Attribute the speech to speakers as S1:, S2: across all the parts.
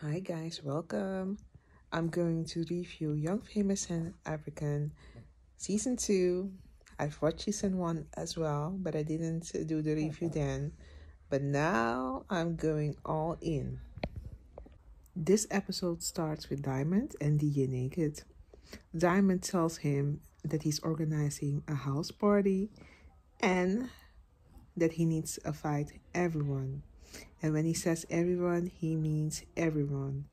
S1: Hi guys, welcome. I'm going to review Young Famous and African Season 2. I've watched Season 1 as well, but I didn't do the review then. But now I'm going all in. This episode starts with Diamond and DJ naked. Diamond tells him that he's organizing a house party and that he needs to fight everyone. And when he says everyone, he means everyone.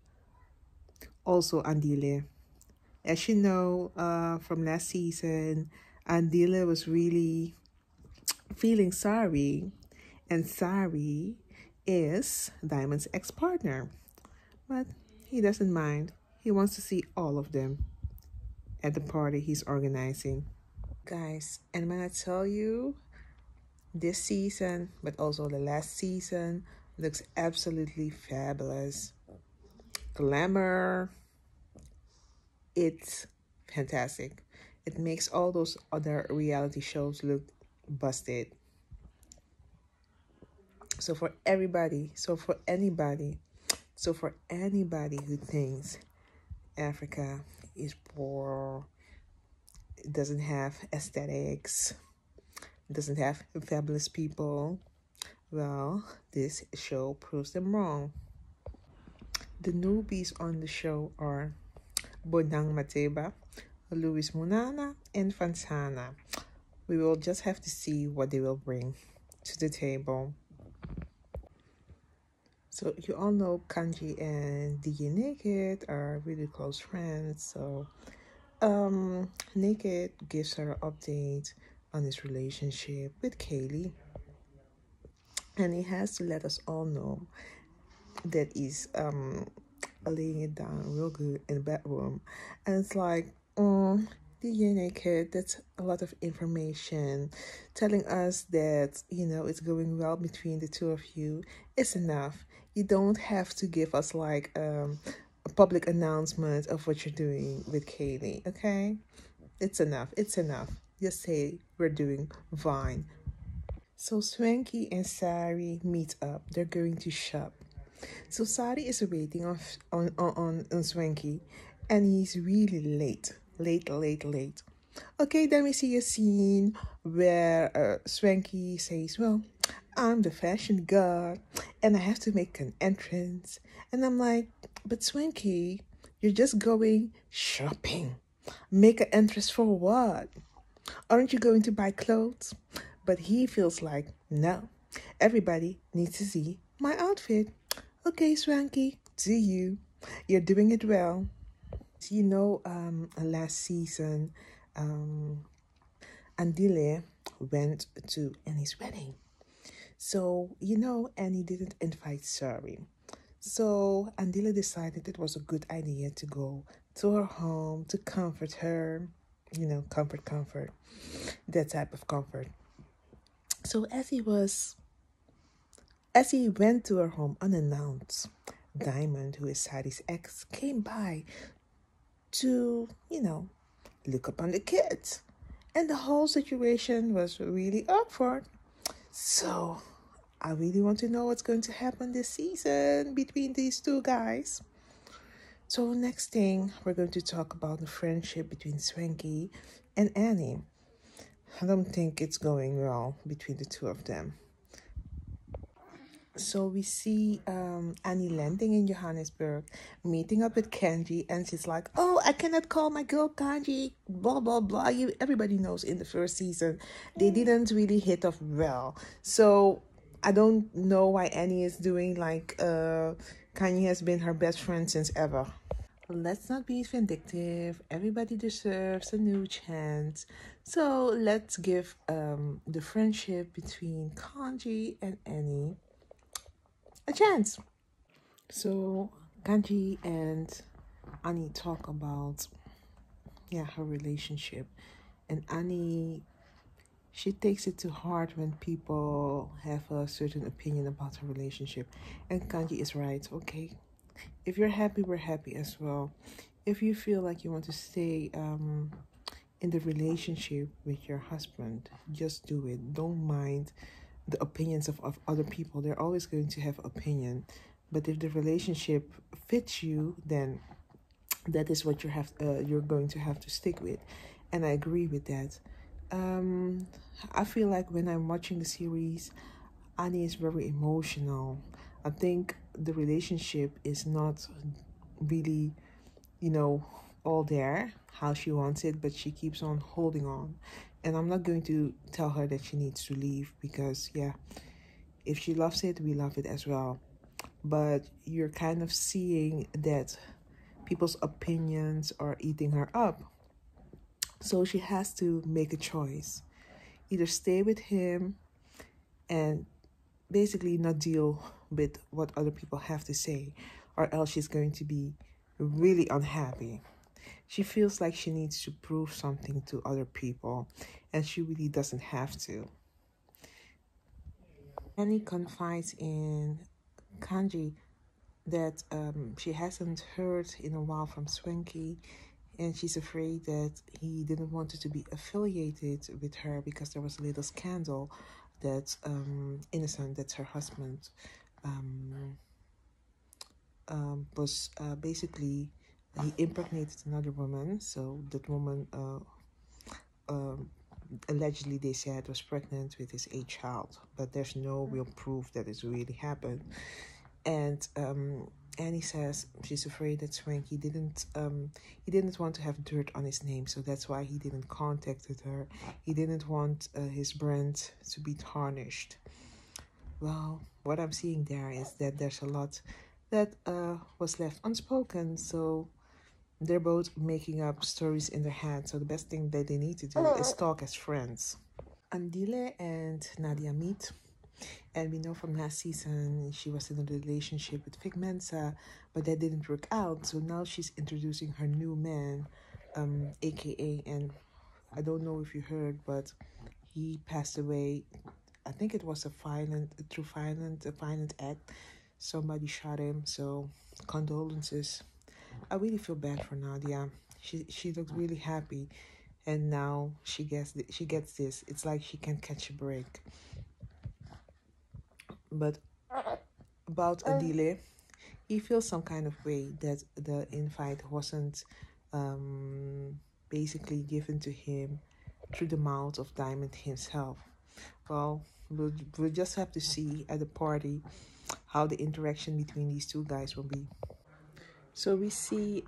S1: Also Andile. As you know, from last season, Andile was really feeling sorry, and Sari is Diamond's ex-partner. But he doesn't mind. He wants to see all of them at the party he's organizing. Guys, and when I tell you, this season, but also the last season, looks absolutely fabulous. Glamour, it's fantastic. It makes all those other reality shows look busted. So for everybody, for anybody who thinks Africa is poor, doesn't have aesthetics, doesn't have fabulous people, well, this show proves them wrong. The newbies on the show are Bonang Mateba, Luis Munana, and Fansana. We will just have to see what they will bring to the table. So you all know Kanji and DJ Naked are really close friends. So Naked gives her an update on his relationship with Kaylee. And he has to let us all know that he's laying it down real good in the bedroom. And it's like, DJ Naked, that's a lot of information telling us that, it's going well between the two of you. It's enough. You don't have to give us like a public announcement of what you're doing with Kaylee, okay? It's enough. It's enough. Just say we're doing fine. So Swanky and Sari meet up. They're going to shop. So Sari is waiting on Swanky, and he's really late. Late. Okay, then we see a scene where Swanky says, well, I'm the fashion god, and I have to make an entrance. And I'm like, but Swanky, you're just going shopping. Make an entrance for what? Aren't you going to buy clothes? But he feels like, no, everybody needs to see my outfit. Okay, Swanky, to you. You're doing it well. Last season, Andile went to Annie's wedding. So, Annie didn't invite Sari. So, Andile decided it was a good idea to go to her home to comfort her. Comfort. That type of comfort. So, as he went to her home unannounced, Diamond, who is Sari's ex, came by to, look upon the kids. And the whole situation was really awkward. So I really want to know what's going to happen this season between these two guys. So next thing, we're going to talk about the friendship between Swanky and Annie. I don't think it's going well between the two of them. So we see Annie landing in Johannesburg, meeting up with Kanji, and she's like, oh, I cannot call my girl Kanji, blah, blah, blah. Everybody knows in the first season, they didn't really hit off well. So I don't know why Annie is doing like Kanye has been her best friend since ever. Let's not be vindictive. Everybody deserves a new chance. So let's give the friendship between Kanji and Annie a chance. So Kanji and Annie talk about her relationship, and Annie, she takes it to heart when people have a certain opinion about her relationship, and Kanji is right. Okay, if you're happy, we're happy as well. If you feel like you want to stay in the relationship with your husband, just do it. Don't mind the opinions of other people. They're always going to have opinion, But if the relationship fits you, then that is what you're going to have to stick with. And I agree with that. I feel like when I'm watching the series, Annie is very emotional. I think the relationship is not really, you know, all there how she wants it, but she keeps on holding on. And I'm not going to tell her that she needs to leave because, yeah, if she loves it, we love it as well. But you're kind of seeing that people's opinions are eating her up. So she has to make a choice. Either stay with him and basically not deal with what other people have to say, or else she's going to be really unhappy. She feels like she needs to prove something to other people, and she really doesn't have to. Annie confides in Kanji that she hasn't heard in a while from Swanky, and she's afraid that he didn't want her to be affiliated with her because there was a little scandal that Innocent, that's her husband, was basically he impregnated another woman. So that woman allegedly, they said, was pregnant with his 8th child, but there's no real proof that it really happened. And Annie says she's afraid that Swanky he didn't want to have dirt on his name, so that's why he didn't contact her. He didn't want his brand to be tarnished. Well, what I'm seeing there is that there's a lot that was left unspoken, so they're both making up stories in their head. So the best thing that they need to do is talk as friends. Andile and Nadia meet. And we know from last season she was in a relationship with Vic Mensa, but that didn't work out. So now she's introducing her new man, aka, and I don't know if you heard, but he passed away. I think it was a violent act. Somebody shot him. So condolences. I really feel bad for Nadia. She looked really happy, and now she gets this. It's like she can't catch a break. But about Adile, he feels some kind of way that the invite wasn't basically given to him through the mouth of Diamond himself. Well, we'll just have to see at the party how the interaction between these two guys will be. So we see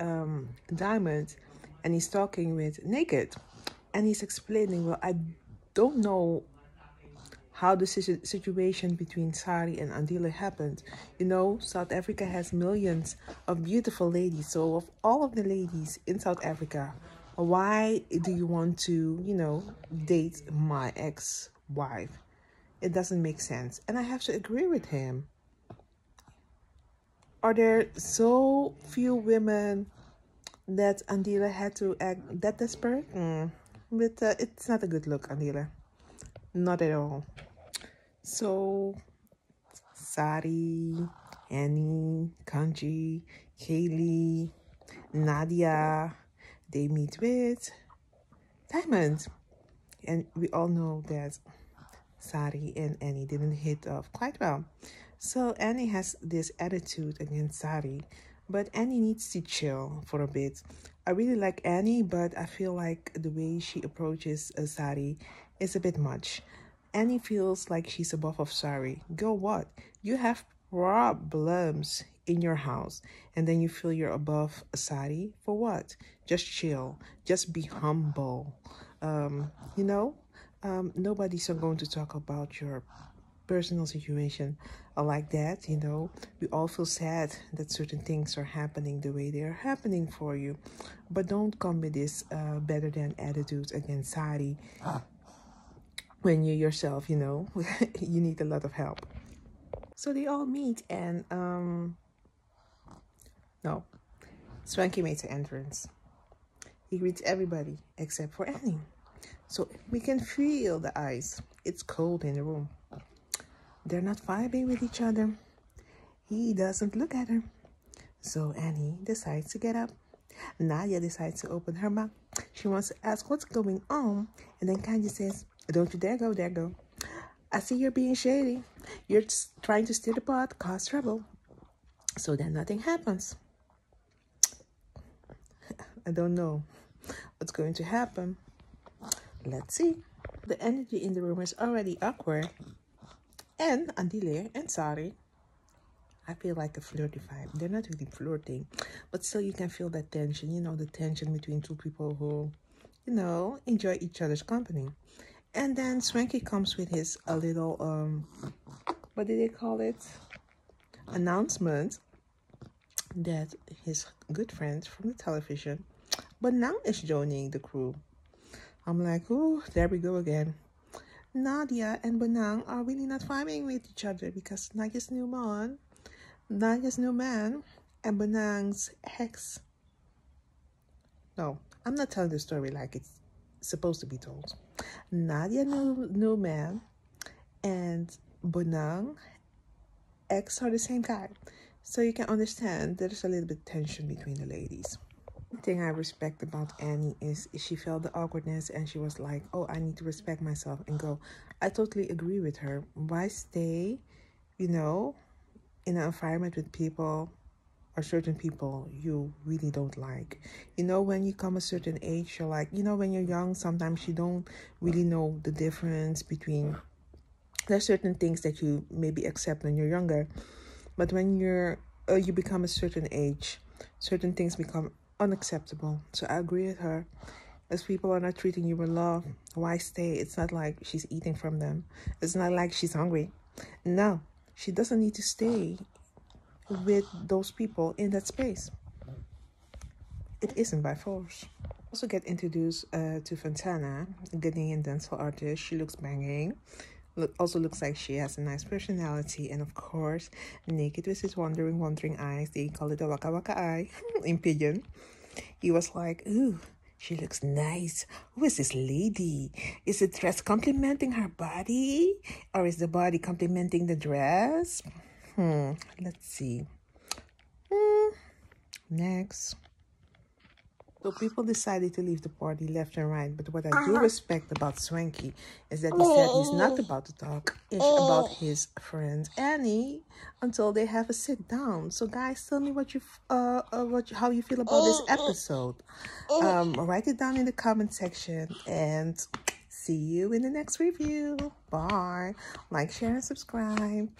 S1: Diamond, and he's talking with Naked, and he's explaining, well, I don't know how the situation between Sari and Andile happened. You know, South Africa has millions of beautiful ladies. So of all of the ladies in South Africa, why do you want to, date my ex-wife? It doesn't make sense. And I have to agree with him. Are there so few women that Andile had to act that desperate? But it's not a good look, Andile. Not at all. So, Sari, Annie, Kanji, Kaylee, Nadia, they meet with Diamond. And we all know that Sari and Annie didn't hit off quite well. So Annie has this attitude against Sari, but Annie needs to chill for a bit. I really like Annie, but I feel like the way she approaches Sari is a bit much. Annie feels like she's above of Sari. Girl, what? You have problems in your house, and then you feel you're above Sari? For what? Just chill. Just be humble. Nobody's going to talk about your personal situation like that. We all feel sad that certain things are happening the way they are happening for you, but don't come with this better than attitude against Sari when you yourself, you need a lot of help. So they all meet, and no, Swanky makes an entrance. He greets everybody except for Annie. So we can feel the ice. It's cold in the room. They're not vibing with each other. He doesn't look at her. So Annie decides to get up. Nadia decides to open her mouth. She wants to ask what's going on. And then Kanye says, don't you dare go. I see you're being shady. You're trying to stir the pot, cause trouble. so that nothing happens. I don't know what's going to happen. Let's see. The energy in the room is already awkward. And Andile and Sari, I feel like a flirty vibe. They're not really flirting, but still you can feel that tension, you know, the tension between two people who, you know, enjoy each other's company. And then Swanky comes with his a little, what did they call it? Announcement that his good friend from the television, Banang, is joining the crew. I'm like, oh, there we go again. Nadia and Banang are really not vibing with each other because Nadia's new man, and Banang's ex. No, I'm not telling the story like it's supposed to be told. Nadia new man and Banang ex are the same guy. So you can understand there's a little bit tension between the ladies. One thing I respect about Annie is she felt the awkwardness and she was like, oh, I need to respect myself and go. I totally agree with her. Why stay, you know, in an environment with people or certain people you really don't like? You know, when you come a certain age, you're like, you know, when you're young, sometimes you don't really know the difference between, there's certain things that you maybe accept when you're younger, but when you become a certain age, certain things become unacceptable. So I agree with her. As people are not treating you with love, why stay? It's not like she's eating from them. It's not like she's hungry. No, she doesn't need to stay with those people in that space. It isn't by force. Also get introduced to Fontana, a Ghanaian dancehall artist. She looks banging. Also looks like she has a nice personality, and of course, naked with his wandering eyes. They call it a waka waka eye in Pidgin. He was like, ooh, she looks nice. Who is this lady? Is the dress complimenting her body? Or is the body complimenting the dress? Let's see. Next. So people decided to leave the party left and right. But what I do respect about Swanky is that he said he's not about to talk about his friend Annie until they have a sit down. So guys, tell me how you feel about this episode. Write it down in the comment section and see you in the next review. Bye. Like, share, and subscribe.